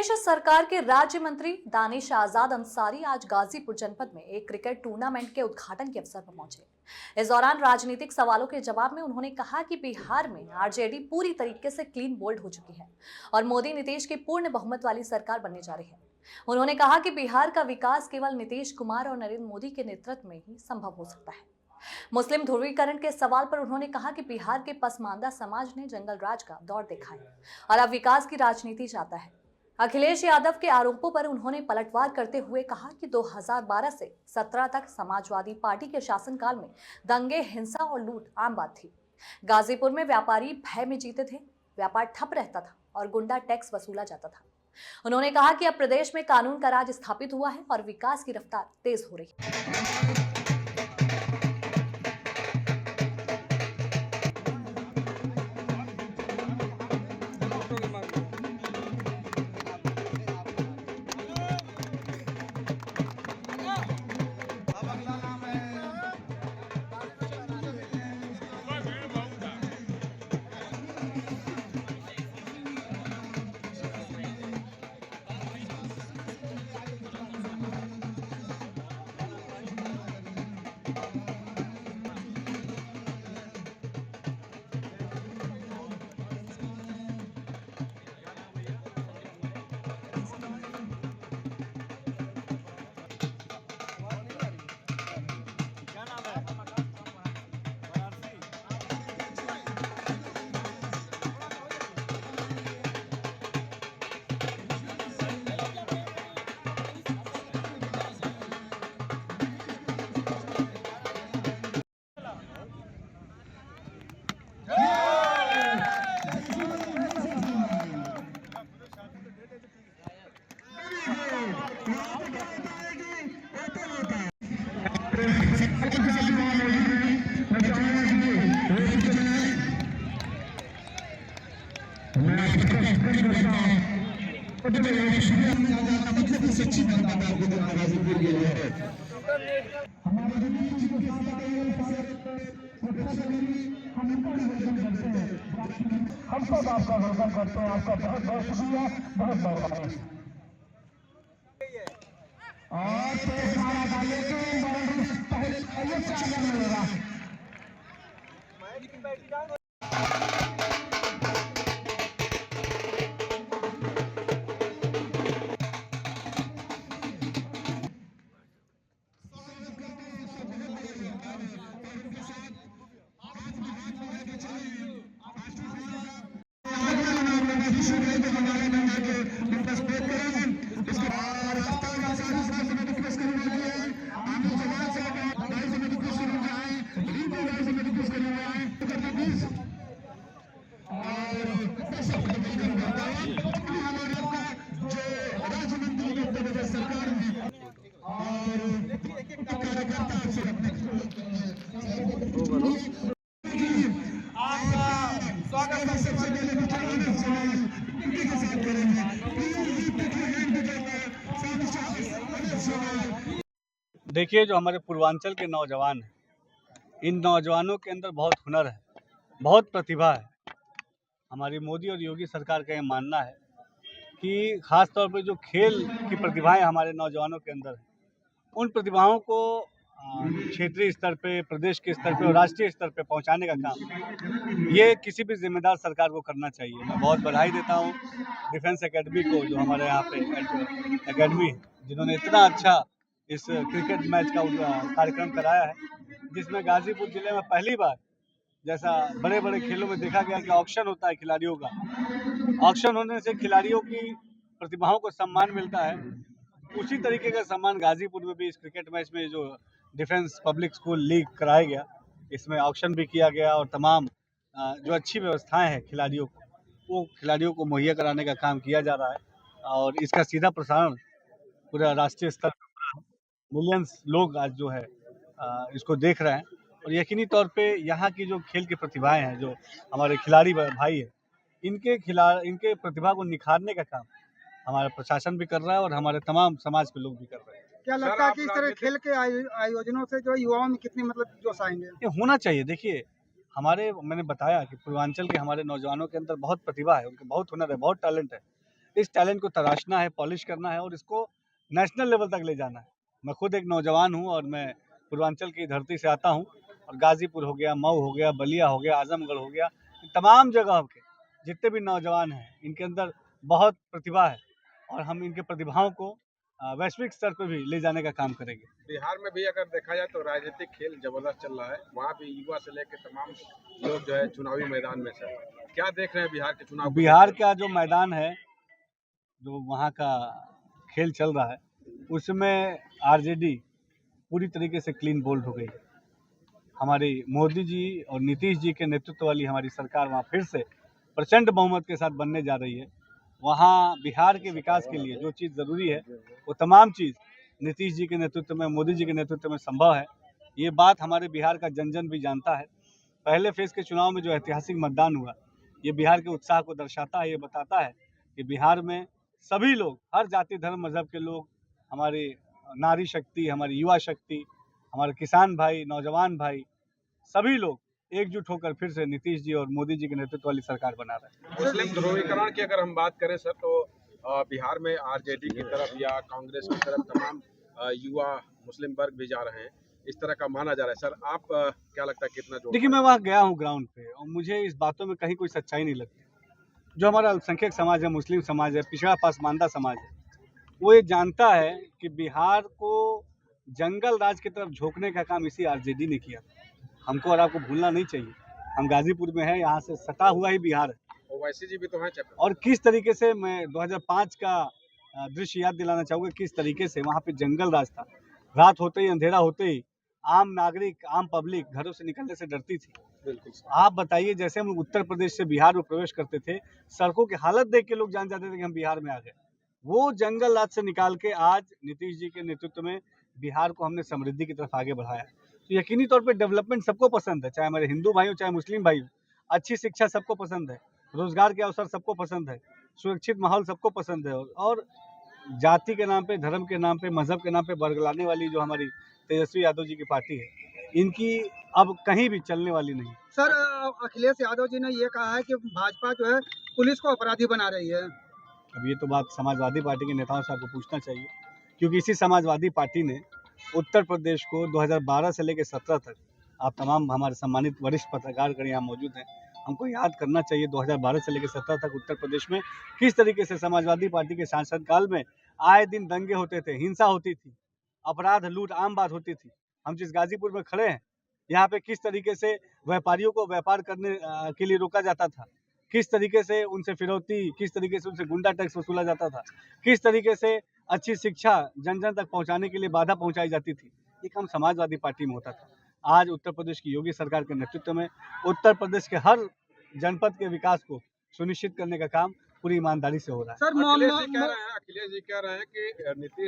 प्रदेश सरकार के राज्य मंत्री दानिश आजाद अंसारी आज गाजीपुर जनपद में एक क्रिकेट टूर्नामेंट के उद्घाटन के अवसर पर पहुंचे। इस दौरान राजनीतिक सवालों के जवाब में उन्होंने कहा कि बिहार में आरजेडी पूरी तरीके से क्लीन बोल्ड हो चुकी है और मोदी नीतीश की पूर्ण बहुमत वाली सरकार बनने जा रही है। उन्होंने कहा कि बिहार का विकास केवल नीतीश कुमार और नरेंद्र मोदी के नेतृत्व में ही संभव हो सकता है। मुस्लिम ध्रुवीकरण के सवाल पर उन्होंने कहा कि बिहार के पसमानदा समाज ने जंगल राज का दौर देखा है और अब विकास की राजनीति चाहता है। अखिलेश यादव के आरोपों पर उन्होंने पलटवार करते हुए कहा कि 2012 से 17 तक समाजवादी पार्टी के शासनकाल में दंगे, हिंसा और लूट आम बात थी। गाजीपुर में व्यापारी भय में जीते थे, व्यापार ठप रहता था और गुंडा टैक्स वसूला जाता था। उन्होंने कहा कि अब प्रदेश में कानून का राज स्थापित हुआ है और विकास की रफ्तार तेज हो रही है। हम सब आपका वेलकम करते हैं। आपका बहुत बहुत शुक्रिया, बहुत मेहरबानी। और तेज मारा डाले के पहले 4 रन मिलेगा। देखिए, जो हमारे पूर्वांचल के नौजवान हैं, इन नौजवानों के अंदर बहुत हुनर है, बहुत प्रतिभा है। हमारी मोदी और योगी सरकार का ये मानना है कि ख़ास तौर पे जो खेल की प्रतिभाएं हमारे नौजवानों के अंदर हैं, उन प्रतिभाओं को क्षेत्रीय स्तर पे, प्रदेश के स्तर पे और राष्ट्रीय स्तर पे पहुंचाने का काम ये किसी भी जिम्मेदार सरकार को करना चाहिए। मैं बहुत बधाई देता हूं डिफेंस एकेडमी को, जो हमारे यहाँ पे एकेडमी है, जिन्होंने इतना अच्छा इस क्रिकेट मैच का कार्यक्रम कराया है, जिसमें गाजीपुर जिले में पहली बार जैसा बड़े बड़े खेलों में देखा गया कि ऑक्शन होता है खिलाड़ियों का। ऑक्शन होने से खिलाड़ियों की प्रतिभाओं को सम्मान मिलता है। उसी तरीके का सम्मान गाजीपुर में भी इस क्रिकेट मैच में जो डिफेंस पब्लिक स्कूल लीग कराया गया, इसमें ऑक्शन भी किया गया और तमाम जो अच्छी व्यवस्थाएं हैं खिलाड़ियों को, वो खिलाड़ियों को मुहैया कराने का काम किया जा रहा है। और इसका सीधा प्रसारण पूरा राष्ट्रीय स्तर पर मिलियंस लोग आज जो है इसको देख रहे हैं। और यकीनी तौर पे यहाँ की जो खेल की प्रतिभाएं हैं, जो हमारे खिलाड़ी भाई हैं, इनके प्रतिभा को निखारने का काम हमारा प्रशासन भी कर रहा है और हमारे तमाम समाज के लोग भी कर रहे हैं। क्या लगता है कि इस तरह खेल के आयोजनों से जो युवाओं में कितनी जोश आएंगे? ये होना चाहिए। देखिए, मैंने बताया कि पूर्वांचल के हमारे नौजवानों के अंदर बहुत प्रतिभा है, उनके बहुत हुनर है, बहुत टैलेंट है, इस टैलेंट को तराशना है, पॉलिश करना है और इसको नेशनल लेवल तक ले जाना है। मैं खुद एक नौजवान हूँ और मैं पूर्वांचल की धरती से आता हूँ और गाजीपुर हो गया, मऊ हो गया, बलिया हो गया, आजमगढ़ हो गया, इन तमाम जगहों के जितने भी नौजवान हैं इनके अंदर बहुत प्रतिभा है और हम इनके प्रतिभाओं को वैश्विक स्तर पर भी ले जाने का काम करेंगे। बिहार में भी अगर देखा जाए तो राजनीतिक खेल जबरदस्त चल रहा है, वहाँ भी युवा से लेकर तमाम लोग जो है चुनावी मैदान में से क्या देख रहे हैं बिहार के चुनाव को? बिहार का जो मैदान है, जो वहाँ का खेल चल रहा है, उसमें आरजेडी पूरी तरीके से क्लीन बोल्ड हो गई है। हमारी मोदी जी और नीतीश जी के नेतृत्व वाली हमारी सरकार वहाँ फिर से प्रचंड बहुमत के साथ बनने जा रही है। वहाँ बिहार के विकास के लिए जो चीज़ ज़रूरी है वो तमाम चीज़ नीतीश जी के नेतृत्व में, मोदी जी के नेतृत्व में संभव है। ये बात हमारे बिहार का जन जन भी जानता है। पहले फेज़ के चुनाव में जो ऐतिहासिक मतदान हुआ, ये बिहार के उत्साह को दर्शाता है। ये बताता है कि बिहार में सभी लोग, हर जाति धर्म मजहब के लोग, हमारी नारी शक्ति, हमारी युवा शक्ति, हमारे किसान भाई, नौजवान भाई, सभी लोग एकजुट होकर फिर से नीतीश जी और मोदी जी के नेतृत्व वाली सरकार बना रहे हैं। मुस्लिम ध्रुवीकरण की अगर हम बात करें सर, तो बिहार में आरजेडी की तरफ या कांग्रेस की तरफ तमाम युवा मुस्लिम वर्ग भी जा रहे हैं, इस तरह का माना जा रहा है। सर आप क्या लगता है कितना जोड़? देखिए, मैं वहाँ गया हूँ ग्राउंड पे और मुझे इस बातों में कहीं कोई सच्चाई नहीं लगती। जो हमारा अल्पसंख्यक समाज है, मुस्लिम समाज है, पिछड़ा पासमानदा समाज है, वो ये जानता है कि बिहार को जंगल राज की तरफ झोंकने का काम इसी आरजेडी ने किया था। हमको और आपको भूलना नहीं चाहिए, हम गाजीपुर में है, यहाँ से सटा हुआ ही बिहार है। ओवैसी जी भी तो हैं चक्कर। और किस तरीके से मैं 2005 का दृश्य याद दिलाना चाहूँगा, किस तरीके से वहाँ पे जंगल राज था। रात होते ही, अंधेरा होते ही आम नागरिक, आम पब्लिक घरों से निकलने से डरती थी। बिल्कुल। आप बताइए, जैसे हम उत्तर प्रदेश से बिहार में प्रवेश करते थे, सड़कों की हालत देख के लोग जान जाते थे कि हम बिहार में आ गए। वो जंगल राज से निकाल के आज नीतीश जी के नेतृत्व में बिहार को हमने समृद्धि की तरफ आगे बढ़ाया। तो यकीनी तौर पे डेवलपमेंट सबको पसंद है, चाहे हमारे हिंदू भाई हो, चाहे मुस्लिम भाई हो। अच्छी शिक्षा सबको पसंद है, रोजगार के अवसर सबको पसंद है, सुरक्षित माहौल सबको पसंद है और जाति के नाम पे, धर्म के नाम पे, मजहब के नाम पे बरगलाने वाली जो हमारी तेजस्वी यादव जी की पार्टी है, इनकी अब कहीं भी चलने वाली नहीं। सर, अखिलेश यादव जी ने ये कहा है कि भाजपा जो है पुलिस को अपराधी बना रही है। अब ये तो बात समाजवादी पार्टी के नेताओं से आपको पूछना चाहिए, क्योंकि इसी समाजवादी पार्टी ने उत्तर प्रदेश को 2012 से लेकर 17 तक, आप तमाम हमारे सम्मानित वरिष्ठ पत्रकारगण यहाँ मौजूद हैं, हमको याद करना चाहिए 2012 से लेकर 17 तक उत्तर प्रदेश में किस तरीके से समाजवादी पार्टी के शासनकाल में आए दिन दंगे होते थे, हिंसा होती थी, अपराध लूट आम बात होती थी। हम जिस गाजीपुर में खड़े हैं, यहाँ पे किस तरीके से व्यापारियों को व्यापार करने के लिए रोका जाता था, किस तरीके से उनसे फिरौती, किस तरीके से उनसे गुंडा टैक्स वसूला जाता था, किस तरीके से अच्छी शिक्षा जन जन तक पहुँचाने के लिए बाधा पहुँचाई जाती थी। ये काम समाजवादी पार्टी में होता था। आज उत्तर प्रदेश की योगी सरकार के नेतृत्व में उत्तर प्रदेश के हर जनपद के विकास को सुनिश्चित करने का काम पूरी ईमानदारी से हो रहा है। सर, अखिलेश जी कह रहे हैं कि नीतीश